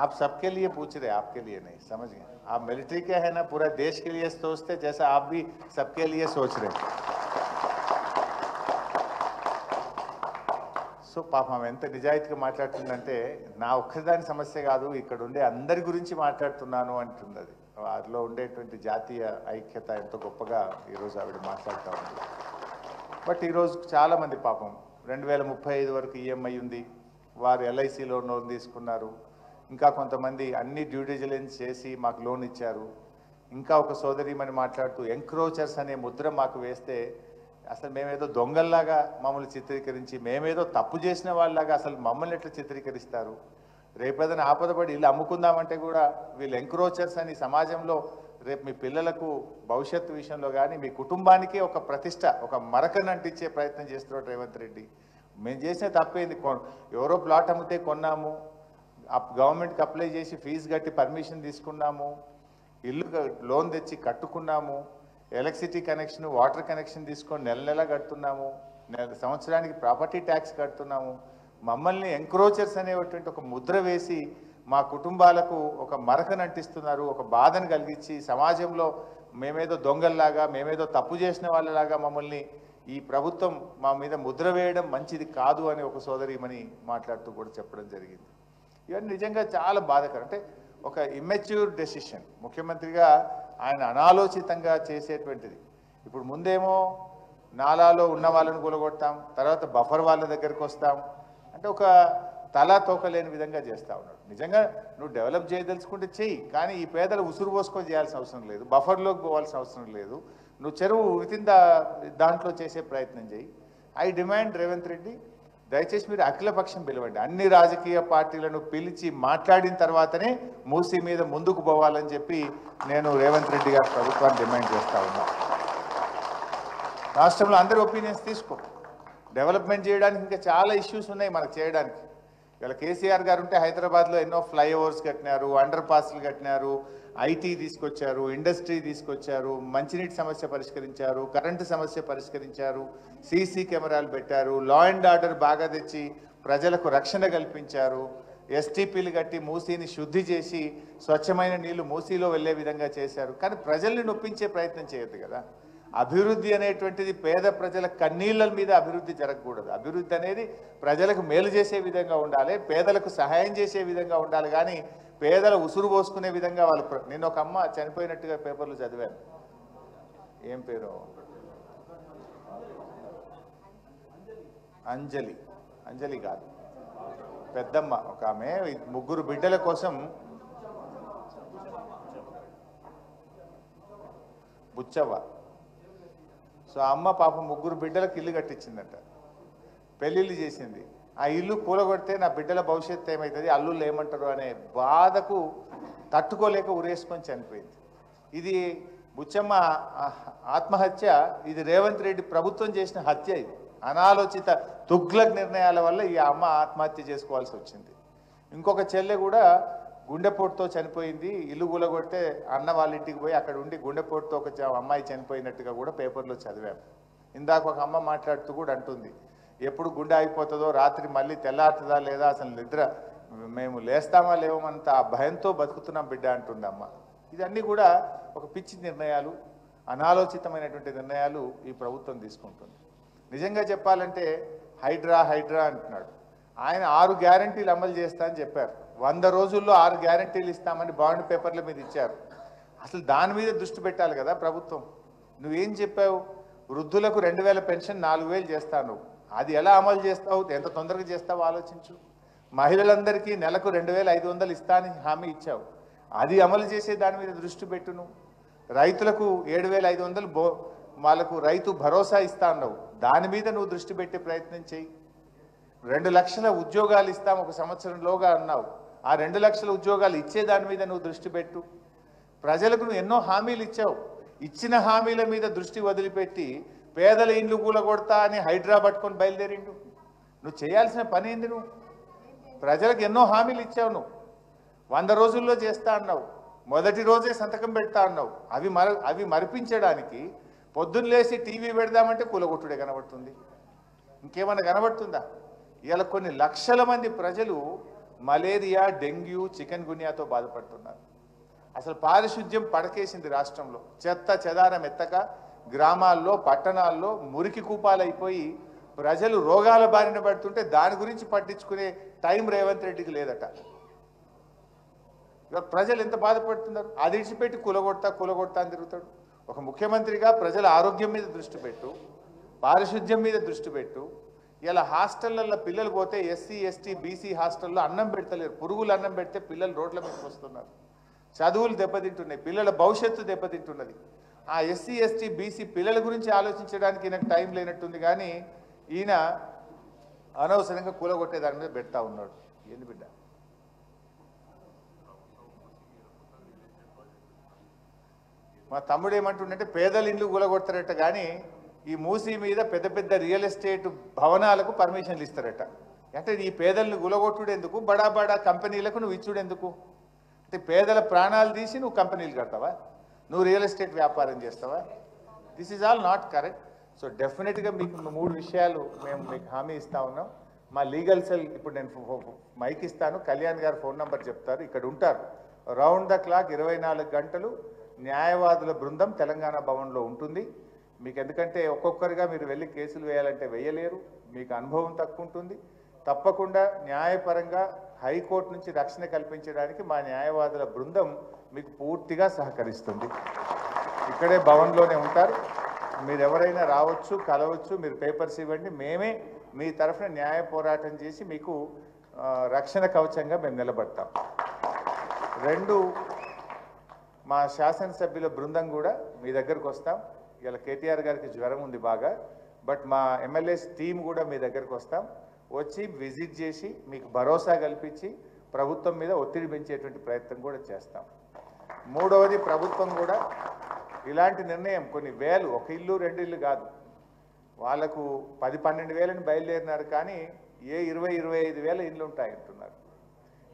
S3: आप सबके लिए पूछ रहे, आपके लिए नहीं, समझ गए? आप मिलिट्री के हैं ना, पूरा देश के लिए सोचते जैसा आप भी सबके लिए सोच रहे. సో పాపం ఎంత నిజాయితీగా మాట్లాడుతుందంటే నా ఒక్కదాని సమస్య కాదు, ఇక్కడ ఉండే అందరి గురించి మాట్లాడుతున్నాను అంటుంది. అది అందులో ఉండేటువంటి జాతీయ ఐక్యత ఎంతో గొప్పగా ఈరోజు ఆవిడ మాట్లాడుతూ ఉంది. బట్ ఈరోజు చాలామంది పాపం 2035 వరకు ఈఎంఐ ఉంది, వారు ఎల్ఐసిలో లోన్ తీసుకున్నారు. ఇంకా కొంతమంది అన్ని డ్యూ డిలిజెన్స్ చేసి మాకు లోన్ ఇచ్చారు. ఇంకా ఒక సోదరిమని మాట్లాడుతూ ఎంక్రోచర్స్ అనే ముద్ర మాకు వేస్తే అసలు మేమేదో దొంగల్లాగా మమ్మల్ని చిత్రీకరించి మేమేదో తప్పు చేసిన వాళ్ళలాగా అసలు మమ్మల్ని ఎట్లా చిత్రీకరిస్తారు? రేపేదైనా ఆపదపడి ఇల్లు అమ్ముకుందామంటే కూడా వీళ్ళు ఎంక్రోచర్స్ అని సమాజంలో రేపు మీ పిల్లలకు భవిష్యత్తు విషయంలో కానీ మీ కుటుంబానికి ఒక ప్రతిష్ట ఒక మరకను అంటించే ప్రయత్నం చేస్తున్నాడు రేవంత్ రెడ్డి. మేము చేసిన తప్పేంది? ఎవరో ప్లాట్ అమ్మితే కొన్నాము, గవర్నమెంట్కి అప్లై చేసి ఫీజు కట్టి పర్మిషన్ తీసుకున్నాము, ఇల్లు లోన్ తెచ్చి కట్టుకున్నాము, ఎలక్ట్రిసిటీ కనెక్షన్ వాటర్ కనెక్షన్ తీసుకొని నెల కడుతున్నాము, సంవత్సరానికి ప్రాపర్టీ ట్యాక్స్ కడుతున్నాము. మమ్మల్ని ఎంక్రోచర్స్ అనేటువంటి ఒక ముద్ర వేసి మా కుటుంబాలకు ఒక మరకను అంటిస్తున్నారు, ఒక బాధను కలిగించి సమాజంలో మేమేదో దొంగల్లాగా మేమేదో తప్పు చేసిన వాళ్ళలాగా మమ్మల్ని ఈ ప్రభుత్వం మా మీద ముద్ర వేయడం మంచిది కాదు అని ఒక సోదరిమని మాట్లాడుతూ కూడా చెప్పడం జరిగింది. ఇవన్నీ నిజంగా చాలా బాధాకరం. అంటే ఒక ఇమ్మెచ్యూర్ డెసిషన్ ముఖ్యమంత్రిగా ఆయన అనాలోచితంగా చేసేటువంటిది. ఇప్పుడు ముందేమో నాలాలో ఉన్న వాళ్ళని కూలగొడతాం, తర్వాత బఫర్ వాళ్ళ దగ్గరికి వస్తాం అంటే ఒక తలా తోకలేని విధంగా చేస్తూ ఉన్నాడు. నిజంగా నువ్వు డెవలప్ చేయదలుచుకుంటే చెయ్యి, కానీ ఈ పేదలు ఉసురు పోసుకొని చేయాల్సిన అవసరం లేదు, బఫర్లోకి పోవాల్సిన అవసరం లేదు. నువ్వు చెరువు వితిన్ దాంట్లో చేసే ప్రయత్నం చేయి. ఐ డిమాండ్ రేవంత్ రెడ్డి, దయచేసి మీరు అఖిలపక్షం పిలవండి, అన్ని రాజకీయ పార్టీలను పిలిచి మాట్లాడిన తర్వాతనే మూసీ మీద ముందుకు పోవాలని చెప్పి నేను రేవంత్ రెడ్డి గారి ప్రభుత్వాన్ని డిమాండ్ చేస్తా ఉన్నా. రాష్ట్రంలో అందరి ఒపీనియన్స్ తీసుకో. డెవలప్మెంట్ చేయడానికి ఇంకా చాలా ఇష్యూస్ ఉన్నాయి మనకు చేయడానికి. ఇలా కేసీఆర్ గారు ఉంటే హైదరాబాద్లో ఎన్నో ఫ్లైఓవర్స్ కట్టినారు, అండర్ పాస్లు కట్టినారు, ఐటీ తీసుకొచ్చారు, ఇండస్ట్రీ తీసుకొచ్చారు, మంచినీటి సమస్య పరిష్కరించారు, కరెంటు సమస్య పరిష్కరించారు, సీసీ కెమెరాలు పెట్టారు, లా అండ్ ఆర్డర్ బాగా తెచ్చి ప్రజలకు రక్షణ కల్పించారు, ఎస్టీపీలు కట్టి మూసీని శుద్ధి చేసి స్వచ్ఛమైన నీళ్లు మూసీలో వెళ్ళే విధంగా చేశారు. కానీ ప్రజల్ని నొప్పించే ప్రయత్నం చేయొద్దు కదా. అభివృద్ధి అనేటువంటిది పేద ప్రజల కన్నీళ్ళ మీద అభివృద్ధి జరగకూడదు. అభివృద్ధి అనేది ప్రజలకు మేలు చేసే విధంగా ఉండాలి, పేదలకు సహాయం చేసే విధంగా ఉండాలి. కానీ పేదల ఉసురు పోసుకునే విధంగా వాళ్ళు నేను ఒక అమ్మ చనిపోయినట్టుగా పేపర్లు చదివాను. ఏం పేరు? అంజలి కాదు, పెద్దమ్మ ఒక ఆమె 3 బిడ్డల కోసం బుచ్చవ్వ. సో అమ్మ పాపం 3 బిడ్డలకు ఇల్లు కట్టించిందట, పెళ్ళిళ్ళు చేసింది. ఆ ఇల్లు కూలగొడితే నా బిడ్డల భవిష్యత్తు ఏమవుతుంది, అల్లుళ్ళు ఏమంటారు అనే బాధకు తట్టుకోలేక ఉరేసుకొని చనిపోయింది. ఇది బుచ్చమ్మ ఆత్మహత్య, ఇది రేవంత్ రెడ్డి ప్రభుత్వం చేసిన హత్య. ఇది అనాలోచిత తుగ్లక్ నిర్ణయాల వల్ల ఈ అమ్మ ఆత్మహత్య చేసుకోవాల్సి వచ్చింది. ఇంకొక చెల్లె కూడా గుండెపోటుతో చనిపోయింది. ఇల్లు కూలగొడితే అన్న వాళ్ళ ఇంటికి పోయి అక్కడ ఉండి గుండెపోటుతో ఒక అమ్మాయి చనిపోయినట్టుగా కూడా పేపర్లో చదివాము. ఇందాక ఒక అమ్మ మాట్లాడుతూ కూడా అంటుంది, ఎప్పుడు గుండె అయిపోతుందో, రాత్రి మళ్ళీ తెల్లారుతుందా లేదా, అసలు నిద్ర మేము లేస్తామా లేవమంత ఆ భయంతో బతుకుతున్నాం బిడ్డ అంటుంది అమ్మ. ఇదన్నీ కూడా ఒక పిచ్చి నిర్ణయాలు, అనాలోచితమైనటువంటి నిర్ణయాలు ఈ ప్రభుత్వం తీసుకుంటుంది. నిజంగా చెప్పాలంటే హైడ్రా అంటున్నాడు. ఆయన 6 గ్యారంటీలు అమలు చేస్తా అని చెప్పారు. 100 రోజుల్లో 6 గ్యారంటీలు ఇస్తామని బాండ్ పేపర్ల మీద ఇచ్చారు. అసలు దాని మీద దృష్టి పెట్టాలి కదా ప్రభుత్వం. నువ్వేం చెప్పావు, వృద్ధులకు 2000 పెన్షన్ 4000 చేస్తాను, అది ఎలా అమలు చేస్తావు, ఎంత తొందరగా చేస్తావు ఆలోచించు. మహిళలందరికీ నెలకు 2500 ఇస్తా అని హామీ ఇచ్చావు, అది అమలు చేసే దాని మీద దృష్టి పెట్టును. రైతులకు 7500 వాళ్ళకు రైతు భరోసా ఇస్తా అన్నావు, దాని మీద నువ్వు దృష్టి పెట్టే ప్రయత్నం చేయి. 2 లక్షల ఉద్యోగాలు ఇస్తాం ఒక సంవత్సరంలోగా అన్నావు, ఆ 2 లక్షల ఉద్యోగాలు ఇచ్చే దాని మీద నువ్వు దృష్టి పెట్టు. ప్రజలకు నువ్వు ఎన్నో హామీలు ఇచ్చావు, ఇచ్చిన హామీల మీద దృష్టి వదిలిపెట్టి పేదల ఇండ్లు కూలగొడతా అని హైడ్రా పట్టుకొని బయలుదేరిండు. నువ్వు చేయాల్సిన పని ఏంది? నువ్వు ప్రజలకు ఎన్నో హామీలు ఇచ్చావు, నువ్వు 100 రోజుల్లో చేస్తా అన్నావు, మొదటి రోజే సంతకం పెడతా అన్నావు. అవి మరిపించడానికి పొద్దున్న లేచి టీవీ పెడదామంటే కూలగొట్టుడే కనబడుతుంది, ఇంకేమన్నా కనబడుతుందా? ఇవాళ కొన్ని లక్షల మంది ప్రజలు మలేరియా, డెంగ్యూ, చికెన్ గున్యాతో బాధపడుతున్నారు. అసలు పారిశుద్ధ్యం పడకేసింది రాష్ట్రంలో. చెత్త చెదారం ఎత్తక గ్రామాల్లో, పట్టణాల్లో మురికి కూపాలైపోయి ప్రజలు రోగాల బారిన పడుతుంటే దాని గురించి పట్టించుకునే టైం రేవంత్ రెడ్డికి లేదట. ఇవాళ ప్రజలు ఎంత బాధపడుతున్నారు, అది ఇడిచిపెట్టి కూలగొడతా అని తిరుగుతాడు. ఒక ముఖ్యమంత్రిగా ప్రజల ఆరోగ్యం మీద దృష్టి పెట్టు, పారిశుద్ధ్యం మీద దృష్టి పెట్టు. ఇలా హాస్టళ్లలో పిల్లలు పోతే ఎస్సీ, ఎస్టీ, బీసీ హాస్టల్లో అన్నం పెడతలేరు, పురుగులు అన్నం పెడితే పిల్లలు రోడ్ల మీదకి వస్తున్నారు, చదువులు దెబ్బతింటున్నాయి, పిల్లల భవిష్యత్తు దెబ్బతింటున్నది. ఆ ఎస్సీ, ఎస్టీ, బీసీ పిల్లల గురించి ఆలోచించడానికి ఈయనకు టైం లేనట్టుంది. కానీ ఈయన అనవసరంగా కూలగొట్టే దాని మీద పెడతా ఉన్నాడు. ఏంది బిడ్డ? మా తమ్ముడు ఏమంటుండంటే పేదల ఇండ్లు కూలగొడతారట, కానీ ఈ మూసీ మీద పెద్ద పెద్ద రియల్ ఎస్టేట్ భవనాలకు పర్మిషన్లు ఇస్తారట. అంటే ఈ పేదలను కూలగొట్టుడు ఎందుకు, బడా బడా కంపెనీలకు నువ్వు ఇచ్చుడు ఎందుకు? అంటే పేదల ప్రాణాలు తీసి నువ్వు కంపెనీలు కడతావా, నువ్వు రియల్ ఎస్టేట్ వ్యాపారం చేస్తావా? This is all not correct. So డెఫినెట్గా మీకు 3 విషయాలు మేము మీకు హామీ ఇస్తా ఉన్నాం. మా లీగల్ సెల్ ఇప్పుడు నేను మైక్ ఇస్తాను, కళ్యాణ్ గారు ఫోన్ నెంబర్ చెప్తారు, ఇక్కడ ఉంటారు. రౌండ్ ద క్లాక్ 24 గంటలు న్యాయవాదుల బృందం తెలంగాణ భవన్లో ఉంటుంది. మీకు ఎందుకంటే ఒక్కొక్కరిగా మీరు వెళ్ళి కేసులు వేయాలంటే వేయలేరు, మీకు అనుభవం తక్కువ ఉంటుంది. తప్పకుండా న్యాయపరంగా హైకోర్టు నుంచి రక్షణ కల్పించడానికి మా న్యాయవాదుల బృందం మీకు పూర్తిగా సహకరిస్తుంది. ఇక్కడే భవన్లోనే ఉంటారు, మీరు ఎవరైనా రావచ్చు, కలవచ్చు, మీరు పేపర్స్ ఇవ్వండి, మేమే మీ తరఫున న్యాయ పోరాటం చేసి మీకు రక్షణ కవచంగా మేము నిలబడతాం. 2, మా శాసనసభ్యుల బృందం కూడా మీ దగ్గరకు వస్తాం. ఇలా కేటీఆర్ గారికి జ్వరం ఉంది బాగా, బట్ మా ఎమ్మెల్యేస్ టీం కూడా మీ దగ్గరకు వస్తాం, వచ్చి విజిట్ చేసి మీకు భరోసా కల్పించి ప్రభుత్వం మీద ఒత్తిడి పెంచేటువంటి ప్రయత్నం కూడా చేస్తాం. 3వది, ప్రభుత్వం కూడా ఇలాంటి నిర్ణయం కొన్ని వేలు, ఒక ఇల్లు 2 ఇల్లు కాదు, వాళ్ళకు 10-12 వేలని బయలుదేరినారు, కానీ ఏ 20-25 వేల ఇల్లు ఉంటాయి అంటున్నారు.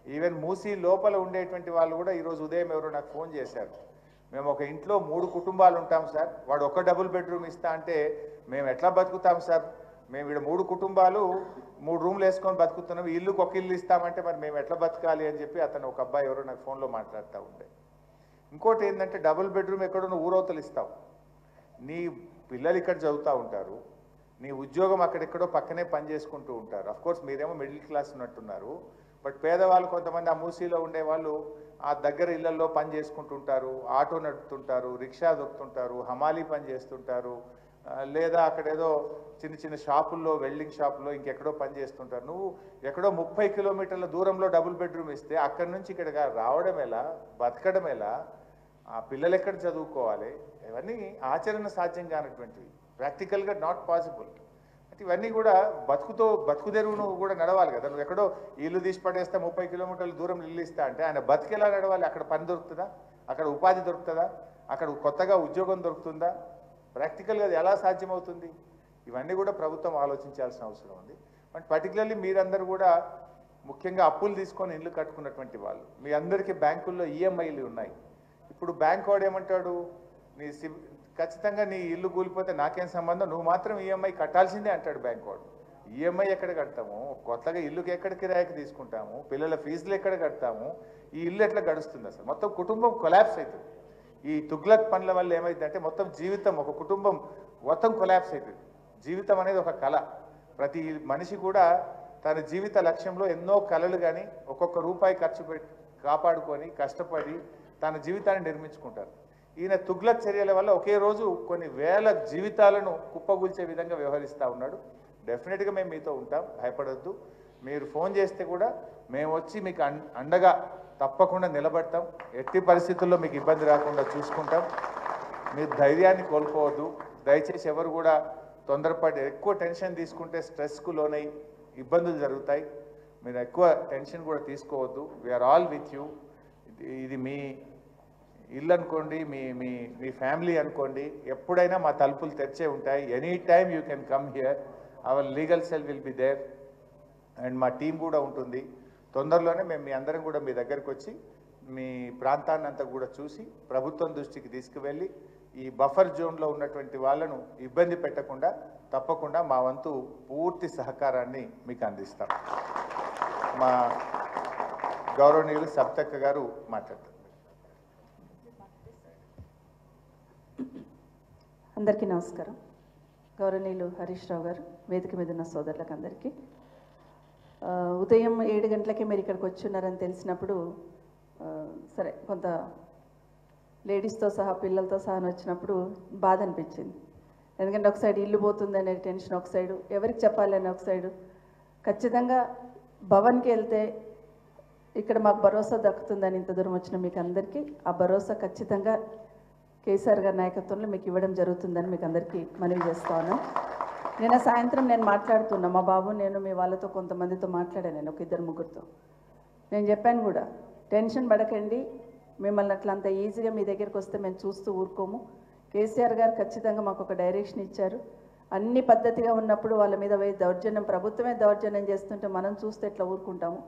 S3: ఈవెన్ మూసీ లోపల ఉండేటువంటి వాళ్ళు కూడా ఈరోజు ఉదయం ఎవరో నాకు ఫోన్ చేశారు, మేము ఒక ఇంట్లో 3 కుటుంబాలు ఉంటాం సార్, వాడు ఒక డబుల్ బెడ్రూమ్ ఇస్తా అంటే మేము ఎట్లా బతుకుతాం సార్, మేము ఇక్కడ 3 కుటుంబాలు 3 రూమ్లు వేసుకొని బతుకుతున్నాం, ఇల్లుకి ఒక ఇల్లు ఇస్తామంటే మరి మేము ఎట్లా బతకాలి అని చెప్పి అతను ఒక అబ్బాయి ఎవరో నాకు ఫోన్లో మాట్లాడుతూ ఉండే. ఇంకోటి ఏంటంటే డబుల్ బెడ్రూమ్ ఎక్కడో నువ్వు ఊరవతలు ఇస్తావు, నీ పిల్లలు ఇక్కడ చదువుతూ ఉంటారు, నీ ఉద్యోగం అక్కడెక్కడో పక్కనే పని చేసుకుంటూ ఉంటారు. అఫ్కోర్స్ మీరేమో మిడిల్ క్లాస్ ఉన్నట్టున్నారు, బట్ పేదవాళ్ళు కొంతమంది ఆ మూసీలో ఉండేవాళ్ళు ఆ దగ్గర ఇళ్లలో పని చేసుకుంటుంటారు, ఆటో నడుపుతుంటారు, రిక్షా దొక్కుతుంటారు, హమాలీ పని చేస్తుంటారు, లేదా అక్కడేదో చిన్న చిన్న షాపుల్లో, వెల్డింగ్ షాపుల్లో ఇంకెక్కడో పని చేస్తుంటారు. నువ్వు ఎక్కడో 30 కిలోమీటర్ల దూరంలో డబుల్ బెడ్రూమ్ ఇస్తే అక్కడి నుంచి ఇక్కడ రావడం ఎలా, బతకడం ఎలా? ఆ పిల్లలు ఎక్కడ చదువుకోవాలి, ఇవన్నీ ఆచరణ సాధ్యం కానటువంటివి, ప్రాక్టికల్గా నాట్ పాసిబుల్. అంటే ఇవన్నీ కూడా బతుకుదెరువు నువ్వు కూడా నడవాలి కదా. నువ్వు ఎక్కడో ఇల్లు తీసి పడేస్తే 30 కిలోమీటర్ల దూరం ఇల్లు ఇస్తా అంటే ఆయన బతికేలా నడవాలి. అక్కడ పని దొరుకుతుందా, అక్కడ ఉపాధి దొరుకుతుందా, అక్కడ కొత్తగా ఉద్యోగం దొరుకుతుందా, ప్రాక్టికల్గా అది ఎలా సాధ్యమవుతుంది? ఇవన్నీ కూడా ప్రభుత్వం ఆలోచించాల్సిన అవసరం ఉంది. బట్ పర్టికులర్లీ మీరందరూ కూడా ముఖ్యంగా అప్పులు తీసుకొని ఇల్లు కట్టుకున్నటువంటి వాళ్ళు, మీ అందరికీ బ్యాంకుల్లో ఈఎంఐలు ఉన్నాయి. ఇప్పుడు బ్యాంక్ వాడు ఏమంటాడు, ఖచ్చితంగా నీ ఇల్లు కూలిపోతే నాకేం సంబంధం, నువ్వు మాత్రం ఈఎంఐ కట్టాల్సిందే అంటాడు బ్యాంక్ వాడు. ఈఎంఐ ఎక్కడ కడతాము, కొత్తగా ఇల్లుకి ఎక్కడ కిరాయికి తీసుకుంటాము, పిల్లల ఫీజులు ఎక్కడ కడతాము, ఈ ఇల్లు ఎట్లా గడుస్తుంది? అసలు మొత్తం కుటుంబం కొలాప్స్ అవుతుంది. ఈ తుగ్లక్ పనుల వల్ల ఏమైందంటే మొత్తం జీవితం, ఒక కుటుంబం మొత్తం కొలాప్స్ అవుతుంది. జీవితం అనేది ఒక కళ. ప్రతి మనిషి కూడా తన జీవిత లక్ష్యంలో ఎన్నో కళలు కానీ ఒక్కొక్క రూపాయి ఖర్చు పెట్టి కాపాడుకొని కష్టపడి తన జీవితాన్ని నిర్మించుకుంటారు. ఈయన తుగ్లక్ చర్యల వల్ల ఒకే రోజు కొన్ని వేల జీవితాలను కుప్పగూల్చే విధంగా వ్యవహరిస్తూ ఉన్నాడు. డెఫినెట్గా మేము మీతో ఉంటాం, భయపడొద్దు. మీరు ఫోన్ చేస్తే కూడా మేము వచ్చి మీకు అండగా తప్పకుండా నిలబడతాం. ఎట్టి పరిస్థితుల్లో మీకు ఇబ్బంది రాకుండా చూసుకుంటాం. మీరు ధైర్యాన్ని కోల్పోవద్దు. దయచేసి ఎవరు కూడా తొందరపడి ఎక్కువ టెన్షన్ తీసుకుంటే స్ట్రెస్కు లోనై ఇబ్బందులు జరుగుతాయి. మీరు ఎక్కువ టెన్షన్ కూడా తీసుకోవద్దు. We are all with you. ఇది మీ ఇల్లు అనుకోండి, మీ ఫ్యామిలీ అనుకోండి, ఎప్పుడైనా మా తలుపులు తెరిచే ఉంటాయి. Any time you can come here. Our legal cell will be there and మా టీం కూడా ఉంటుంది. తొందరలోనే మేము మీ అందరం కూడా మీ దగ్గరకు వచ్చి మీ ప్రాంతాన్ని అంతా కూడా చూసి ప్రభుత్వం దృష్టికి తీసుకువెళ్ళి ఈ బఫర్ జోన్లో ఉన్నటువంటి వాళ్ళను ఇబ్బంది పెట్టకుండా తప్పకుండా మా వంతు పూర్తి సహకారాన్ని మీకు అందిస్తాం. మా గౌరవనీయులు సబ్తక్క గారు మాట్లాడతారు.
S9: అందరికీ నమస్కారం. గౌరవనీయులు హరీష్ రావు గారు, వేదిక మీద ఉన్న సోదరులకు అందరికీ. ఉదయం 7 గంటలకే మీరు ఇక్కడికి వచ్చున్నారని తెలిసినప్పుడు సరే కొంత లేడీస్తో సహా పిల్లలతో సహా వచ్చినప్పుడు బాధ అనిపించింది. ఎందుకంటే ఒక సైడ్ ఇల్లు పోతుందనే టెన్షన్, ఒక సైడు ఎవరికి చెప్పాలని ఒక సైడు. ఖచ్చితంగా భవన్కి వెళ్తే ఇక్కడ మాకు భరోసా దక్కుతుందని ఇంత దూరం వచ్చిన మీకు అందరికీ ఆ భరోసా ఖచ్చితంగా కేసీఆర్ గారి నాయకత్వంలో మీకు ఇవ్వడం జరుగుతుందని మీకు అందరికీ మనవి చేస్తా ఉన్నాను. నిన్న సాయంత్రం నేను మాట్లాడుతున్నా, మా బాబు నేను మీ వాళ్ళతో కొంతమందితో మాట్లాడాను, నేను ఒక 2-3 నేను చెప్పాను కూడా, టెన్షన్ పడకండి, మిమ్మల్ని అట్లా అంత ఈజీగా మీ దగ్గరికి వస్తే మేము చూస్తూ ఊరుకోము. కేసీఆర్ గారు ఖచ్చితంగా మాకు ఒక డైరెక్షన్ ఇచ్చారు. అన్ని పద్ధతిగా ఉన్నప్పుడు వాళ్ళ మీద దౌర్జన్యం, ప్రభుత్వమే దౌర్జన్యం చేస్తుంటే మనం చూస్తే ఎట్లా ఊరుకుంటాము.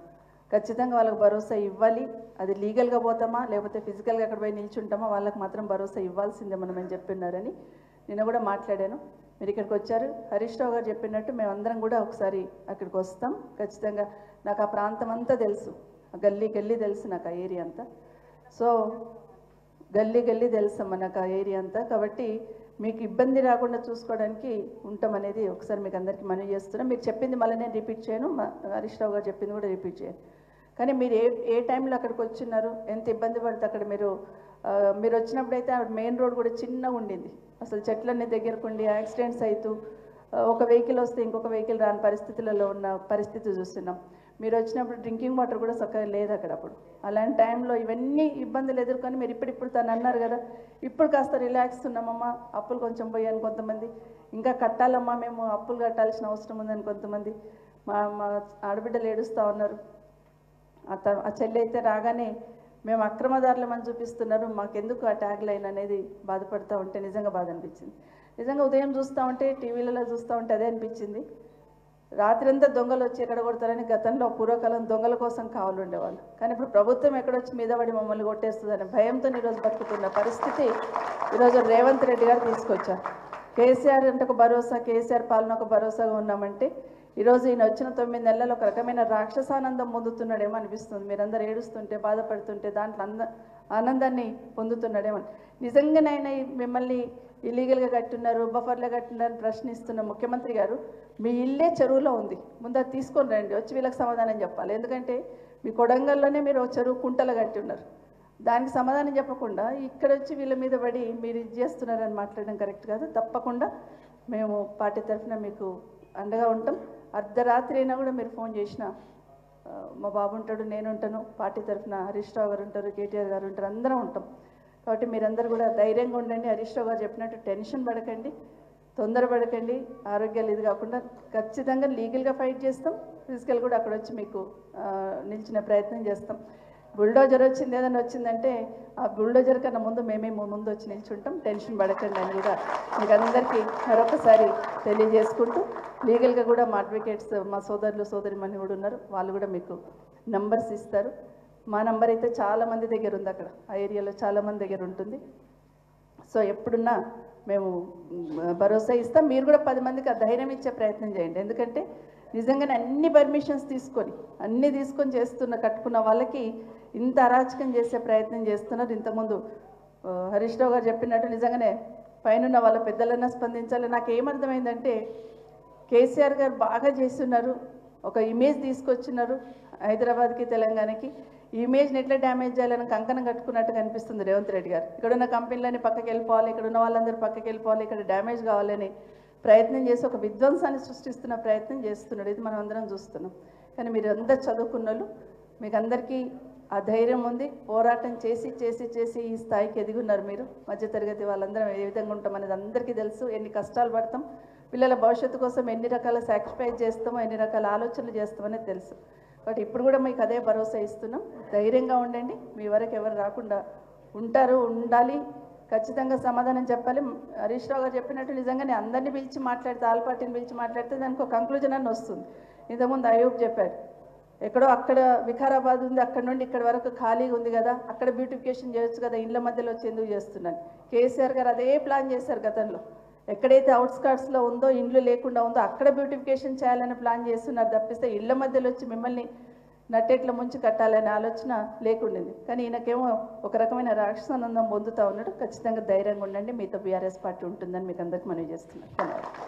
S9: ఖచ్చితంగా వాళ్ళకి భరోసా ఇవ్వాలి. అది లీగల్గా పోతామా లేకపోతే ఫిజికల్గా అక్కడ పోయి నిల్చుంటామా, వాళ్ళకి మాత్రం భరోసా ఇవ్వాల్సిందే మనం అని చెప్పినారని నిన్న కూడా మాట్లాడాను. మీరు ఇక్కడికి వచ్చారు. హరీష్ రావు గారు చెప్పినట్టు మేమందరం కూడా ఒకసారి అక్కడికి వస్తాం ఖచ్చితంగా. నాకు ఆ ప్రాంతం అంతా తెలుసు, గల్లీ గల్లీ తెలుసు నాకు ఆ ఏరియా అంతా. సో గల్లీ గల్లీ తెలుసమ్మా నాకు ఆ ఏరియా అంతా. కాబట్టి మీకు ఇబ్బంది రాకుండా చూసుకోవడానికి ఉంటామనేది ఒకసారి మీకు అందరికీ మనవి చేస్తున్నాం. మీరు చెప్పింది మళ్ళీ నేను రిపీట్ చేయను, హరీష్ రావు గారు చెప్పింది కూడా రిపీట్ చేయను. కానీ మీరు ఏ టైంలో అక్కడికి వచ్చినారు, ఎంత ఇబ్బంది పడితే అక్కడ మీరు వచ్చినప్పుడు అయితే మెయిన్ రోడ్ కూడా చిన్నగా ఉండింది. అసలు చెట్లన్నీ దగ్గరకుండి యాక్సిడెంట్స్ అవుతూ ఒక వెహికల్ వస్తే ఇంకొక వెహికల్ రాని పరిస్థితులలో ఉన్న పరిస్థితి చూస్తున్నాం. మీరు వచ్చినప్పుడు డ్రింకింగ్ వాటర్ కూడా చక్కగా లేదు అక్కడ. అప్పుడు అలాంటి టైంలో ఇవన్నీ ఇబ్బందులు ఎదుర్కొని మీరు ఇప్పుడు తను అన్నారు కదా, ఇప్పుడు కాస్త రిలాక్స్ ఉన్నామమ్మా, అప్పులు కొంచెం పోయాను కొంతమంది, ఇంకా కట్టాలమ్మా మేము అప్పులు కట్టాల్సిన అవసరం ఉందని కొంతమంది మా ఆడబిడ్డలు ఏడుస్తూ ఉన్నారు. ఆ చెల్లి అయితే రాగానే మేము అక్రమదారులమని చూపిస్తున్నారు, మాకెందుకు ఆ ట్యాగ్ లైన్ అనేది బాధపడుతూ ఉంటే నిజంగా బాధ అనిపించింది. నిజంగా ఉదయం చూస్తూ ఉంటే టీవీలలో చూస్తూ ఉంటే అదే అనిపించింది. రాత్రంతా దొంగలు వచ్చి ఎక్కడ కొడతారని గతంలో పూర్వకాలం దొంగల కోసం కావాలి ఉండేవాళ్ళు. కానీ ఇప్పుడు ప్రభుత్వం ఎక్కడొచ్చి మీద పడి మమ్మల్ని కొట్టేస్తుందని భయంతో ఈరోజు బతుకుతున్న పరిస్థితి ఈరోజు రేవంత్ రెడ్డి గారు తీసుకొచ్చారు. కేసీఆర్ అంటే ఒక భరోసా, కేసీఆర్ పాలన ఒక భరోసాగా ఉన్నామంటే ఈరోజు ఈయన వచ్చిన 9 నెలలు ఒక రకమైన రాక్షసానందం పొందుతున్నాడేమో అనిపిస్తుంది. మీరందరూ ఏడుస్తుంటే బాధపడుతుంటే దాంట్లో ఆనందాన్ని పొందుతున్నాడేమో. నిజంగానైనా మిమ్మల్ని ఇల్లీగల్గా కట్టున్నారు, బఫర్లో కట్టున్నారని ప్రశ్నిస్తున్న ముఖ్యమంత్రి గారు, మీ ఇల్లే చెరువులో ఉంది, ముందు అది తీసుకొని రండి, వచ్చి వీళ్ళకి సమాధానం చెప్పాలి. ఎందుకంటే మీ కొడంగల్లోనే మీరు చెరువు కుంటలు కట్టి ఉన్నారు, దానికి సమాధానం చెప్పకుండా ఇక్కడ వచ్చి వీళ్ళ మీద పడి మీరు ఇది చేస్తున్నారని మాట్లాడడం కరెక్ట్ కాదు. తప్పకుండా మేము పార్టీ తరఫున మీకు అండగా ఉంటాం. అర్ధరాత్రి అయినా కూడా మీరు ఫోన్ చేసినా మా బాబు ఉంటాడు, నేను ఉంటాను, పార్టీ తరఫున హరీష్ రావు గారు ఉంటారు, కేటీఆర్ గారు ఉంటారు, అందరం ఉంటాం. కాబట్టి మీరందరూ కూడా ధైర్యంగా ఉండండి. హరీష్ రావు గారు చెప్పినట్టు టెన్షన్ పడకండి, తొందరపడకండి. ఆరోగ్యాలు ఇది కాకుండా ఖచ్చితంగా లీగల్గా ఫైట్ చేస్తాం, ఫిజికల్ కూడా అక్కడ వచ్చి మీకు నిలిచిన ప్రయత్నం చేస్తాం. బుల్డోజర్ వచ్చింది ఏదైనా వచ్చిందంటే ఆ బుల్డోజర్ కన్నా ముందు మేమే ముందు వచ్చి నిల్చుంటాం, టెన్షన్ పడకండి అని కూడా మీకు అందరికీ మరొకసారి తెలియజేసుకుంటూ, లీగల్గా కూడా మా అడ్వకేట్స్ మా సోదరులు సోదరిమణి కూడా ఉన్నారు, వాళ్ళు కూడా మీకు నంబర్స్ ఇస్తారు. మా నంబర్ అయితే చాలామంది దగ్గర ఉంది, అక్కడ ఆ ఏరియాలో చాలామంది దగ్గర ఉంటుంది. సో ఎప్పుడున్నా మేము భరోసా ఇస్తాం. మీరు కూడా 10 మందికి ఆ ధైర్యం ఇచ్చే ప్రయత్నం చేయండి. ఎందుకంటే నిజంగానే అన్ని పర్మిషన్స్ తీసుకొని కట్టుకున్న వాళ్ళకి ఇంత అరాచకం చేసే ప్రయత్నం చేస్తున్నారు. ఇంతకుముందు హరీష్ రావు గారు చెప్పినట్టు నిజంగానే పైన వాళ్ళ పెద్దలన్నా స్పందించాలి. నాకు ఏమర్థమైందంటే కేసీఆర్ గారు బాగా చేస్తున్నారు, ఒక ఇమేజ్ తీసుకొచ్చినారు హైదరాబాద్కి తెలంగాణకి. ఈ ఇమేజ్ని ఎట్లా డ్యామేజ్ చేయాలని కంకణం కట్టుకున్నట్టుగా అనిపిస్తుంది రేవంత్ రెడ్డి గారు. ఇక్కడున్న కంపెనీలన్నీ పక్కకి వెళ్ళిపోవాలి, ఇక్కడ ఉన్న వాళ్ళందరూ పక్కకి వెళ్ళిపోవాలి, ఇక్కడ డ్యామేజ్ కావాలని ప్రయత్నం చేసి ఒక విధ్వంసాన్ని సృష్టిస్తున్న ప్రయత్నం చేస్తున్నాడు. ఇది మనం అందరం చూస్తున్నాం. కానీ మీరు అందరు చదువుకున్న వాళ్ళు, మీకు అందరికీ ఆ ధైర్యం ఉంది. పోరాటం చేసి చేసి చేసి ఈ స్థాయికి ఎదిగున్నారు. మీరు మధ్యతరగతి వాళ్ళందరం ఏ విధంగా ఉంటాం అనేది అందరికీ తెలుసు. ఎన్ని కష్టాలు పడతాం, పిల్లల భవిష్యత్తు కోసం ఎన్ని రకాల సాక్రిఫైస్ చేస్తామో, ఎన్ని రకాల ఆలోచనలు చేస్తామనేది తెలుసు. బట్ ఇప్పుడు కూడా మీకు అదే భరోసా ఇస్తున్నాం. ధైర్యంగా ఉండండి, మీ వరకు ఎవరు రాకుండా ఉండాలి. ఖచ్చితంగా సమాధానం చెప్పాలి. హరీష్ రావు గారు చెప్పినట్టు నిజంగానే అందరినీ పిలిచి మాట్లాడితే, ఆల్ పార్టీని పిలిచి మాట్లాడితే దానికి ఒక కంక్లూజన్ అని వస్తుంది. ఇంతకుముందు అయూబ్ చెప్పాడు, ఎక్కడో అక్కడ వికారాబాద్ ఉంది, అక్కడ నుండి ఇక్కడ వరకు ఖాళీగా ఉంది కదా, అక్కడ బ్యూటిఫికేషన్ చేయొచ్చు కదా, ఇళ్ళ మధ్యలో వచ్చి ఎందుకు చేస్తున్నాను. కేసీఆర్ గారు అదే ప్లాన్ చేశారు గతంలో. ఎక్కడైతే అవుట్స్కర్ట్స్లో ఉందో, ఇండ్లు లేకుండా ఉందో అక్కడ బ్యూటిఫికేషన్ చేయాలని ప్లాన్ చేస్తున్నారు తప్పిస్తే ఇళ్ళ మధ్యలో వచ్చి మిమ్మల్ని నట్టేట్ల ముంచి కట్టాలనే ఆలోచన లేకుండింది. కానీ ఈయనకేమో ఒక రకమైన రాక్షసానందం పొందుతూ ఉన్నాడు. ఖచ్చితంగా ధైర్యంగా ఉండండి, మీతో బీఆర్ఎస్ పార్టీ ఉంటుందని మీకు అందరికీ మనవి చేస్తున్నాను. ధన్యవాదాలు.